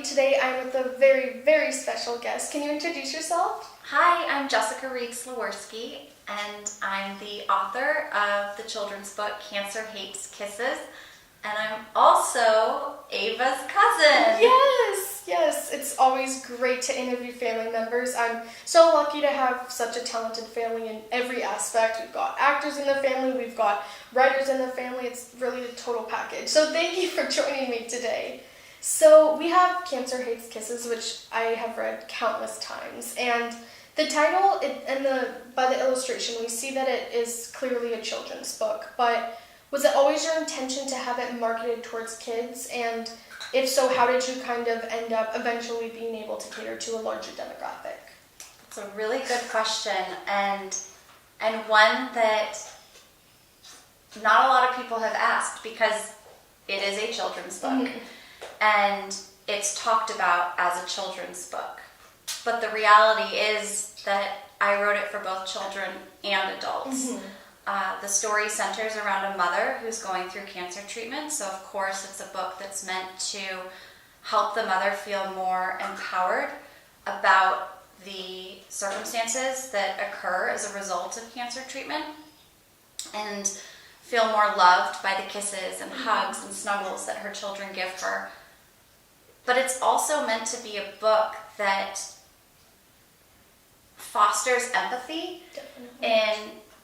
Today I'm with a very, very special guest. Can you introduce yourself? Hi, I'm Reid Sliwerski, and I'm the author of the children's book Cancer Hates Kisses, and I'm also Ava's cousin. Yes, it's always great to interview family members. I'm so lucky to have such a talented family in every aspect. We've got actors in the family, we've got writers in the family. It's really a total package. So thank you for joining me today. So we have Cancer Hates Kisses, which I have read countless times, and the title by the illustration, we see that it is clearly a children's book, but was it always your intention to have it marketed towards kids? And if so, how did you kind of end up eventually being able to cater to a larger demographic? It's a really good question, and one that not a lot of people have asked, because it is a children's book. Mm-hmm. And it's talked about as a children's book. But the reality is that I wrote it for both children and adults. Mm-hmm. The story centers around a mother who's going through cancer treatment. So of course it's a book that's meant to help the mother feel more empowered about the circumstances that occur as a result of cancer treatment, and feel more loved by the kisses and hugs and snuggles that her children give her. But it's also meant to be a book that fosters empathy in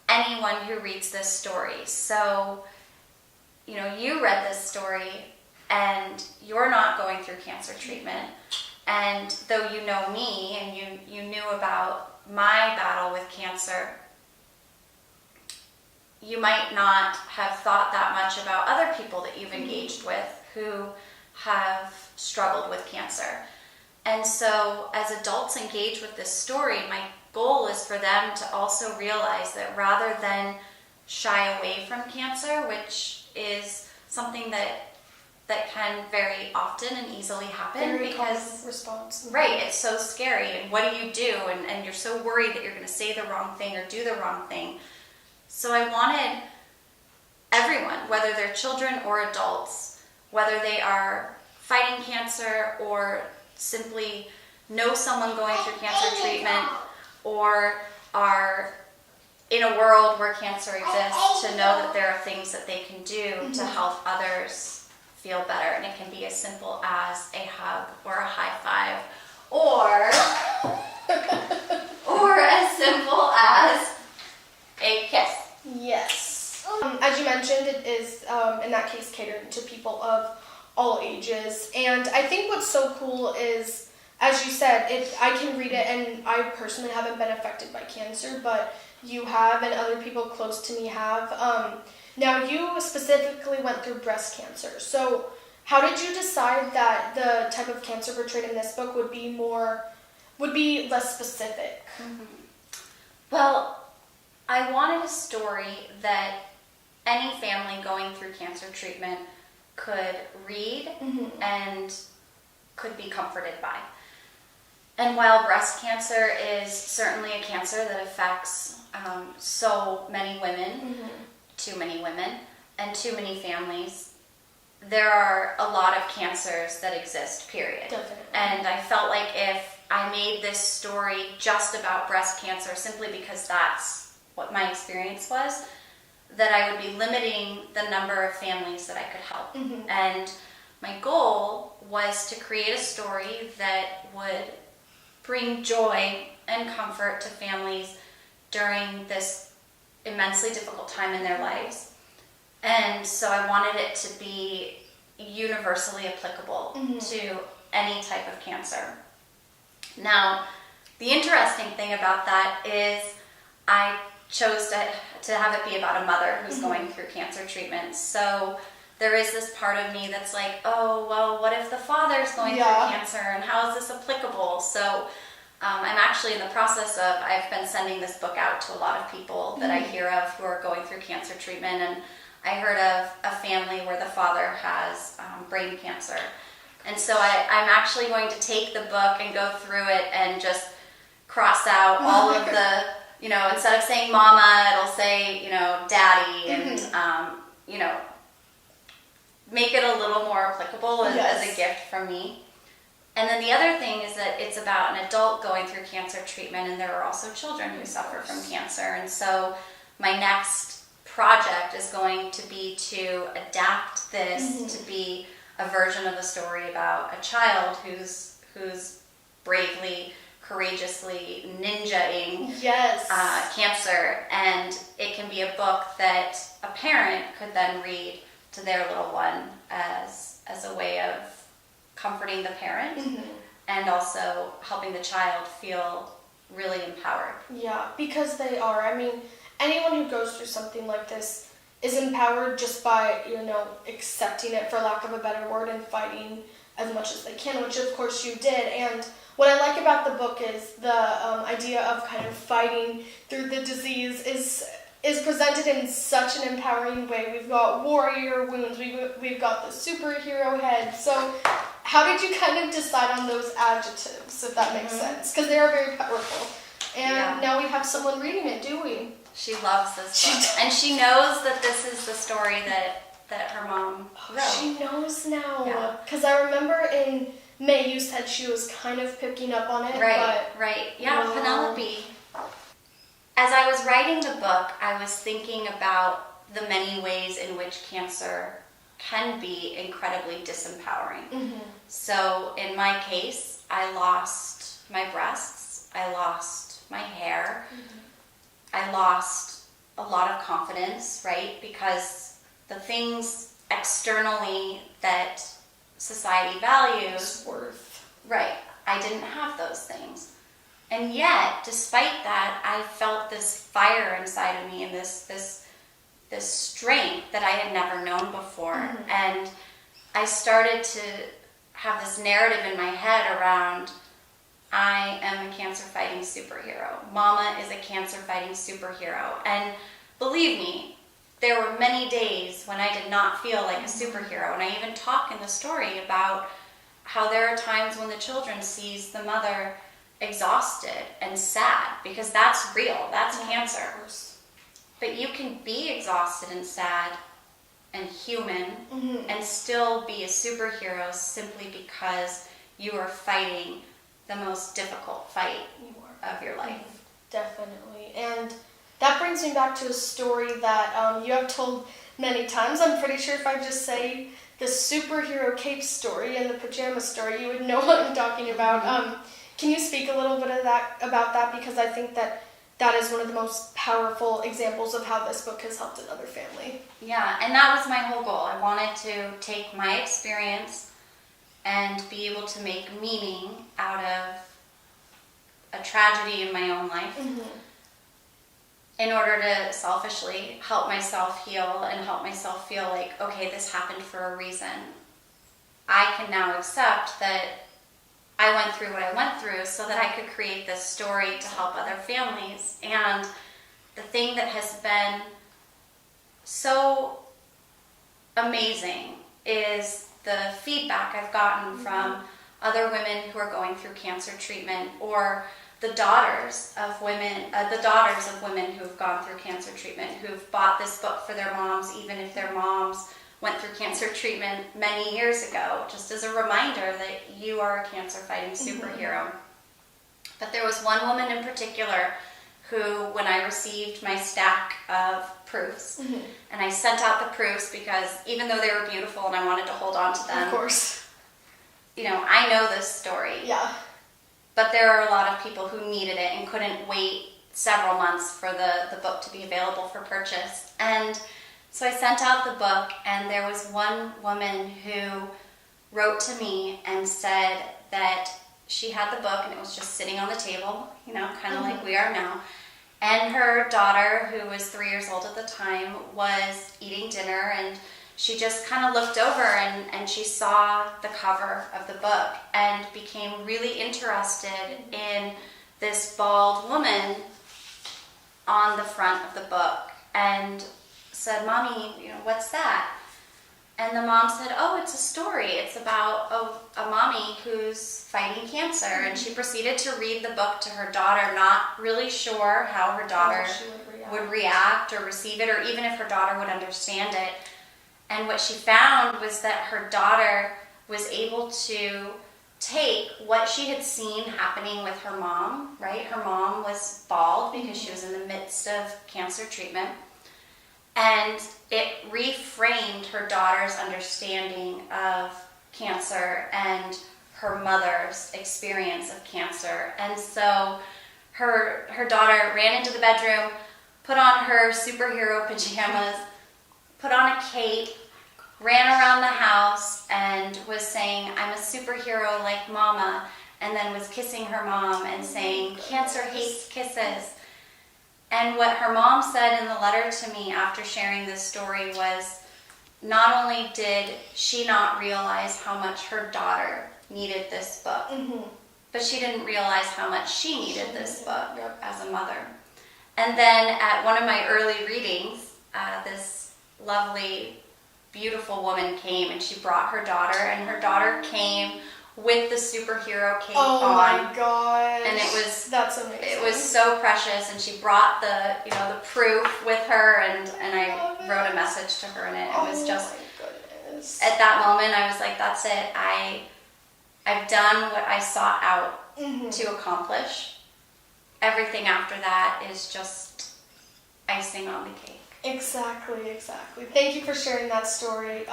anyone who reads this story. So, you read this story and you're not going through cancer treatment. And though you know me and you knew about my battle with cancer, you might not have thought that much about other people that you've engaged with who have struggled with cancer. And so as adults engage with this story, my goal is for them to also realize that rather than shy away from cancer, which is something that can very often and easily happen, very because common response. Right, it's so scary, and what do? And you're so worried that you're going to say the wrong thing or do the wrong thing. So I wanted everyone, whether they're children or adults, whether they are fighting cancer or simply know someone going through cancer treatment or are in a world where cancer exists, to know that there are things that they can do to help others feel better. And it can be as simple as a hug or a high five, or as simple as a kiss. Yes. As you mentioned, it is, in that case, catered to people of all ages. And I think what's so cool is, as you said, I can read it, and I personally haven't been affected by cancer, but you have, and other people close to me have. Now, you specifically went through breast cancer. So how did you decide that the type of cancer portrayed in this book would be less specific? Mm-hmm. Well, I wanted a story that any family going through cancer treatment could read and could be comforted by. And while breast cancer is certainly a cancer that affects so many women, too many women, and too many families, there are a lot of cancers that exist, period. Definitely. And I felt like if I made this story just about breast cancer, simply because that's what my experience was, that I would be limiting the number of families that I could help. And my goal was to create a story that would bring joy and comfort to families during this immensely difficult time in their lives. And so I wanted it to be universally applicable to any type of cancer. Now, the interesting thing about that is I chose to have it be about a mother who's going through cancer treatment. So there is this part of me that's like, oh, well, what if the father's going through cancer, and how is this applicable? So I'm actually in the process of, I've been sending this book out to a lot of people that I hear of who are going through cancer treatment, and I heard of a family where the father has brain cancer. And so I'm actually going to take the book and go through it and just cross out all of the, instead of saying mama, it'll say, daddy, and, make it a little more applicable as a gift from me. And then the other thing is that it's about an adult going through cancer treatment, and there are also children who suffer from cancer. And so my next project is going to be to adapt this to be a version of the story about a child who's bravely, courageously ninja-ing cancer. And it can be a book that a parent could then read to their little one as a way of comforting the parent and also helping the child feel really empowered. Yeah, because they are. I mean, anyone who goes through something like this is empowered just by, accepting it, for lack of a better word, and fighting as much as they can, which of course you did. And what I like about the book is the idea of kind of fighting through the disease is presented in such an empowering way. We've got warrior wounds, we've got the superhero head. So how did you kind of decide on those adjectives, if that makes sense? Because they are very powerful. And now we have someone reading it, do we? She loves this book. And she knows that this is the story that her mom wrote. She knows now. Because I remember in May you said she was kind of picking up on it. Right. Yeah, wow. Penelope. As I was writing the book, I was thinking about the many ways in which cancer can be incredibly disempowering. So in my case, I lost my breasts, I lost my hair, I lost a lot of confidence, right? Because the things externally that society values, worth. Right, I didn't have those things. And yet, despite that, I felt this fire inside of me and this strength that I had never known before. And I started to have this narrative in my head around, I am a cancer-fighting superhero. Mama is a cancer-fighting superhero. And believe me, there were many days when I did not feel like a superhero. And I even talk in the story about how there are times when the children sees the mother exhausted and sad, because that's real, that's cancer. But you can be exhausted and sad and human and still be a superhero simply because you are fighting the most difficult fight of your life. Definitely. And that brings me back to a story that you have told many times. I'm pretty sure if I just say the superhero cape story and the pajama story, you would know what I'm talking about. Can you speak a little bit of about that? Because I think that is one of the most powerful examples of how this book has helped another family. Yeah, and that was my whole goal. I wanted to take my experience and be able to make meaning out of a tragedy in my own life in order to selfishly help myself heal and help myself feel like, okay, this happened for a reason. I can now accept that I went through what I went through so that I could create this story to help other families. And the thing that has been so amazing is the feedback I've gotten from other women who are going through cancer treatment, or the daughters of women who've gone through cancer treatment, who've bought this book for their moms, even if their moms went through cancer treatment many years ago, just as a reminder that you are a cancer-fighting superhero. But there was one woman in particular who, when I received my stack of proofs, and I sent out the proofs because even though they were beautiful and I wanted to hold on to them, of course, I know this story. Yeah. But there are a lot of people who needed it and couldn't wait several months for the book to be available for purchase. And so I sent out the book, and there was one woman who wrote to me and said that she had the book and it was just sitting on the table, kind of like we are now. And her daughter, who was 3 years old at the time, was eating dinner, and she just kind of looked over and she saw the cover of the book and became really interested in this bald woman on the front of the book and said, "Mommy, what's that?" And the mom said, "Oh, it's a story. It's about a mommy who's fighting cancer." And she proceeded to read the book to her daughter, not really sure how her daughter would react or receive it, or even if her daughter would understand it. And what she found was that her daughter was able to take what she had seen happening with her mom, right? Her mom was bald because she was in the midst of cancer treatment. And it reframed her daughter's understanding of cancer and her mother's experience of cancer. And so her daughter ran into the bedroom, put on her superhero pajamas, put on a cape, ran around the house and was saying, "I'm a superhero like Mama," and then was kissing her mom and saying, "Cancer hates kisses." And what her mom said in the letter to me after sharing this story was, not only did she not realize how much her daughter needed this book, but she didn't realize how much she needed this book as a mother. And then at one of my early readings, this lovely, beautiful woman came and she brought her daughter, and her daughter came with the superhero cape on. Oh my gosh. And that's amazing. It was so precious, and she brought the proof with her, and I wrote a message to her, and it was just, my goodness. at that moment I was like, that's it. I've done what I sought out to accomplish. Everything after that is just icing on the cake. Exactly. Thank you for sharing that story.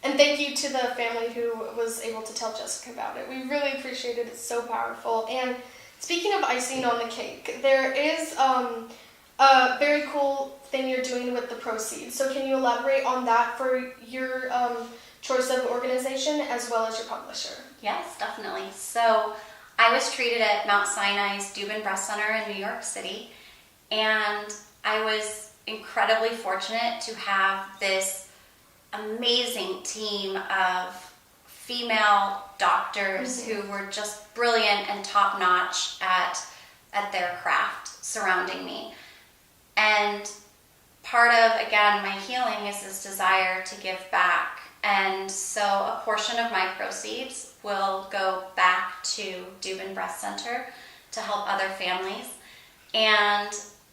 And thank you to the family who was able to tell Jessica about it. We really appreciate it. It's so powerful. And speaking of icing on the cake, there is a very cool thing you're doing with the proceeds. So can you elaborate on that for your choice of organization as well as your publisher? Yes, definitely. So I was treated at Mount Sinai's Dubin Breast Center in New York City, and I was incredibly fortunate to have this amazing team of female doctors who were just brilliant and top-notch at their craft surrounding me. And part of, again, my healing is this desire to give back. And so a portion of my proceeds will go back to Dubin Breast Center to help other families. And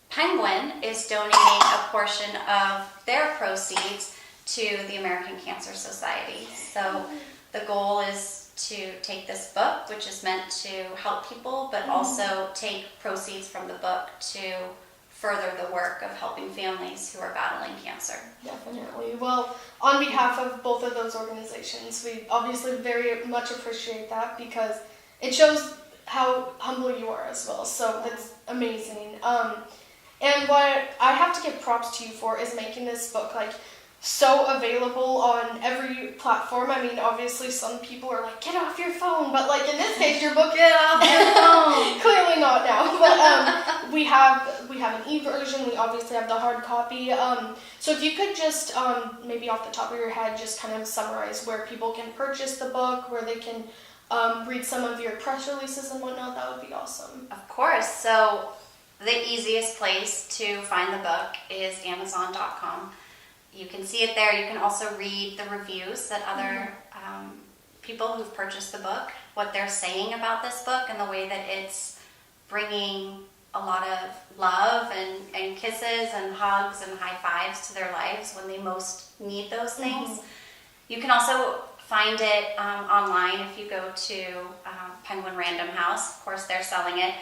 Penguin is donating a portion of their proceeds to the American Cancer Society. So the goal is to take this book, which is meant to help people, but also take proceeds from the book to further the work of helping families who are battling cancer. Definitely. Well, on behalf of both of those organizations, we obviously very much appreciate that because it shows how humble you are as well. So that's amazing. And what I have to give props to you for is making this book so available on every platform. I mean, obviously some people are like, get off your phone, but in this case, your book, Get off your phone. Clearly not now, but we have an e-version. We obviously have the hard copy. So if you could just maybe off the top of your head, just kind of summarize where people can purchase the book, where they can read some of your press releases and whatnot, that would be awesome. Of course. So the easiest place to find the book is Amazon.com. You can see it there. You can also read the reviews that other people who've purchased the book, what they're saying about this book and the way that it's bringing a lot of love and kisses and hugs and high fives to their lives when they most need those things. You can also find it online if you go to Penguin Random House. Of course, they're selling it.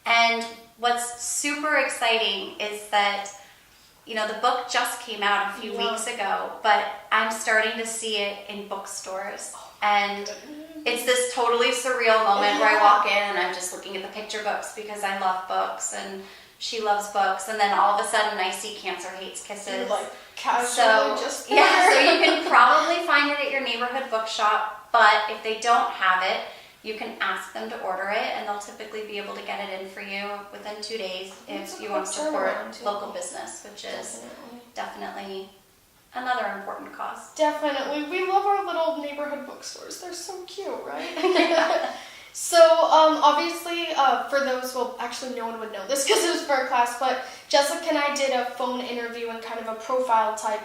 And what's super exciting is that the book just came out a few weeks ago, but I'm starting to see it in bookstores. And it's this totally surreal moment where I walk in and I'm just looking at the picture books because I love books and she loves books. And then all of a sudden I see Cancer Hates Kisses. Casually so you can probably find it at your neighborhood bookshop, but if they don't have it, you can ask them to order it, and they'll typically be able to get it in for you within 2 days if you want to support local business, which is definitely another important cause. Definitely. We love our little neighborhood bookstores. They're so cute, right? So, obviously, for those, well, actually no one would know this because it was for a class, but Jessica and I did a phone interview and kind of a profile type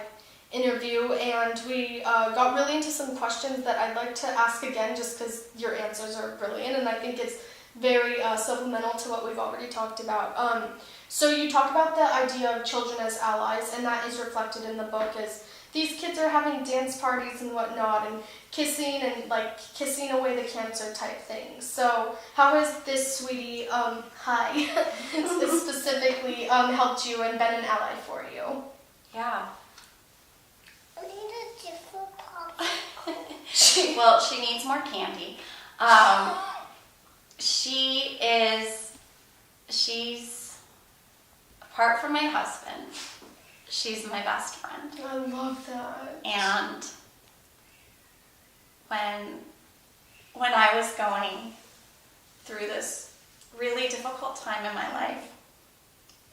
interview, and we got really into some questions that I'd like to ask again just because your answers are brilliant, and I think it's very supplemental to what we've already talked about. So you talked about the idea of children as allies, and that is reflected in the book as these kids are having dance parties and whatnot and kissing away the cancer type things. So how has this sweetie, specifically helped you and been an ally for you? Yeah. I need a different pop. Well, she needs more candy. She's, apart from my husband, she's my best friend. I love that. And when I was going through this really difficult time in my life,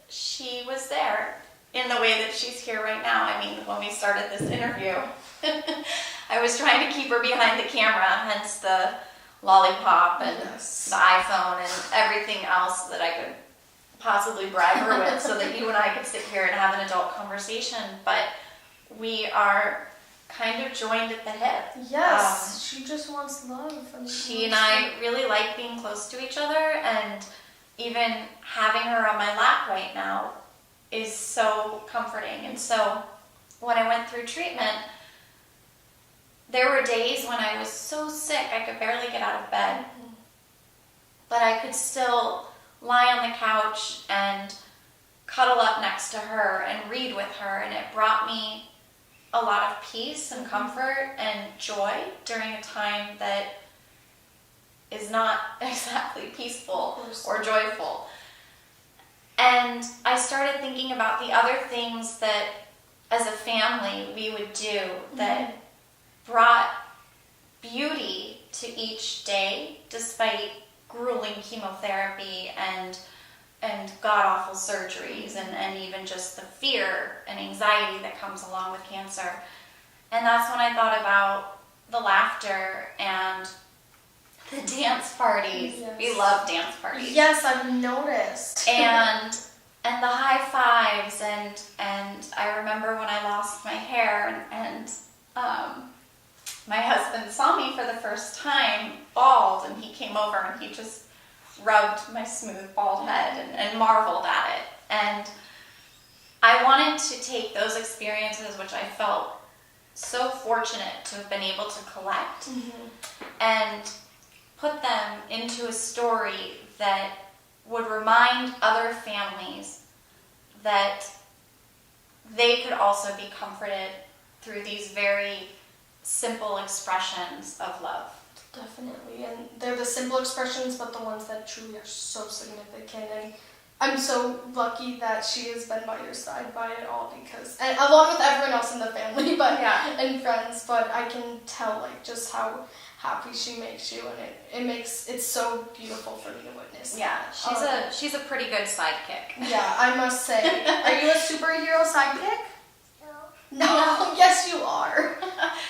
she was there in the way that she's here right now. I mean, when we started this interview, I was trying to keep her behind the camera, hence the lollipop and Yes. the iPhone and everything else that I could possibly bribe her with so that you and I could sit here and have an adult conversation. But we are kind of joined at the hip. Yes, she just wants love. I mean, She and I really like being close to each other, and even having her on my lap right now is so comforting. And so when I went through treatment, there were days when I was so sick I could barely get out of bed, but I could still lie on the couch and cuddle up next to her and read with her, and it brought me a lot of peace and comfort and joy during a time that is not exactly peaceful or joyful. And I started thinking about the other things that as a family we would do that brought beauty to each day despite grueling chemotherapy and god-awful surgeries and even just the fear and anxiety that comes along with cancer. And that's when I thought about the laughter and the dance parties. Yes. We love dance parties. Yes, I've noticed. And the high fives and I remember when I lost my hair and my husband saw me for the first time bald, and he came over and he just rubbed my smooth bald head and marveled at it. And I wanted to take those experiences, which I felt so fortunate to have been able to collect, and put them into a story that would remind other families that they could also be comforted through these very simple expressions of love. Definitely, and they're the simple expressions, but the ones that truly are so significant. And I'm so lucky that she has been by your side by it all, because, and along with everyone else in the family, but and friends. But I can tell just how happy she makes you, and it's so beautiful for me to witness. Yeah, she's a pretty good sidekick. Yeah, I must say. Are you a superhero sidekick? No. No. Yes, you are.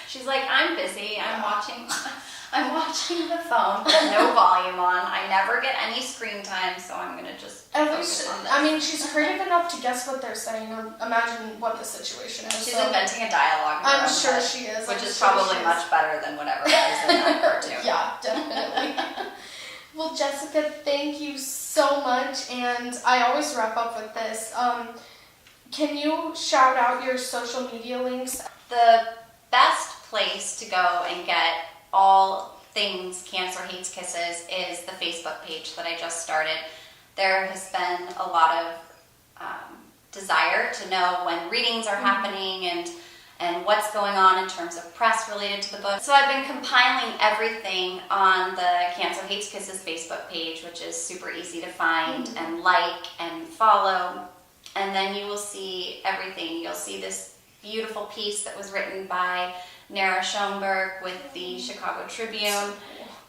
She's like, I'm busy. I'm watching the phone with no volume on. I never get any screen time, so I'm gonna just focus on this. I mean, she's creative enough to guess what they're saying or imagine what the situation is. She's inventing a dialogue. in her I'm own sure head, she is. which I'm is sure probably she is. much better than whatever is in that cartoon. Yeah, definitely. Well, Jessica, thank you so much, and I always wrap up with this. Can you shout out your social media links? The best place to go and get all things Cancer Hates Kisses is the Facebook page that I just started. There has been a lot of desire to know when readings are happening and what's going on in terms of press related to the book. So I've been compiling everything on the Cancer Hates Kisses Facebook page, which is super easy to find and like and follow. And then you will see everything. You'll see this beautiful piece that was written by Nara Schoenberg with the Chicago Tribune.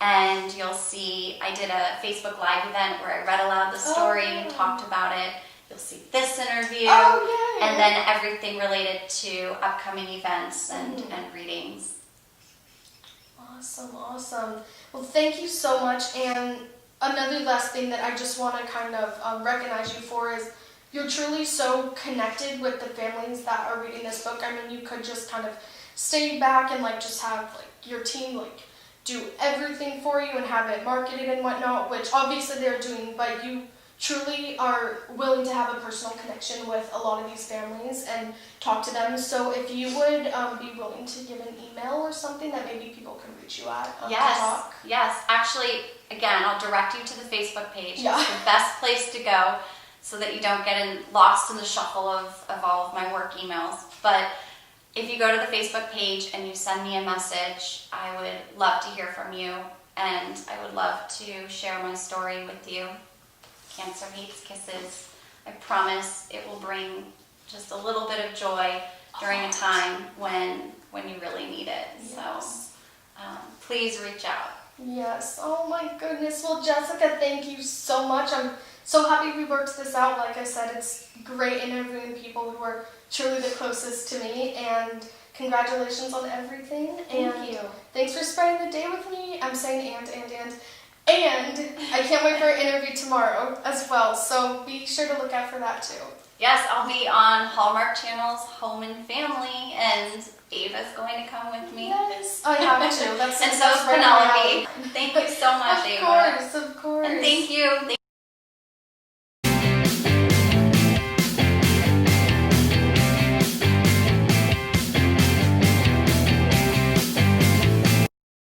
And you'll see, I did a Facebook Live event where I read aloud the story and talked about it. You'll see this interview. And then everything related to upcoming events and readings. Awesome. Well, thank you so much. And another last thing that I just want to kind of recognize you for is you're truly so connected with the families that are reading this book. I mean, you could just kind of stay back and just have your team do everything for you and have it marketed and whatnot, which obviously they're doing, but you truly are willing to have a personal connection with a lot of these families and talk to them. So if you would be willing to give an email or something that maybe people can reach you at to talk. Yes. Actually, again, I'll direct you to the Facebook page. Yeah. It's the best place to go so that you don't get lost in the shuffle of all of my work emails. But if you go to the Facebook page and you send me a message, I would love to hear from you, and I would love to share my story with you. Cancer Hates Kisses. I promise it will bring just a little bit of joy during a time when you really need it. Yes. So please reach out. Yes. Oh my goodness. Well, Jessica, thank you so much. I'm so happy we worked this out. Like I said, it's great interviewing people who are truly the closest to me, and congratulations on everything. Thank you. Thanks for spending the day with me. I'm saying and I can't wait for our interview tomorrow as well, so be sure to look out for that too. Yes, I'll be on Hallmark Channel's Home and Family, and Ava's going to come with me. Yes, I have to. That's and so is right Penelope. Thank you so much, Ava. Of course. And thank you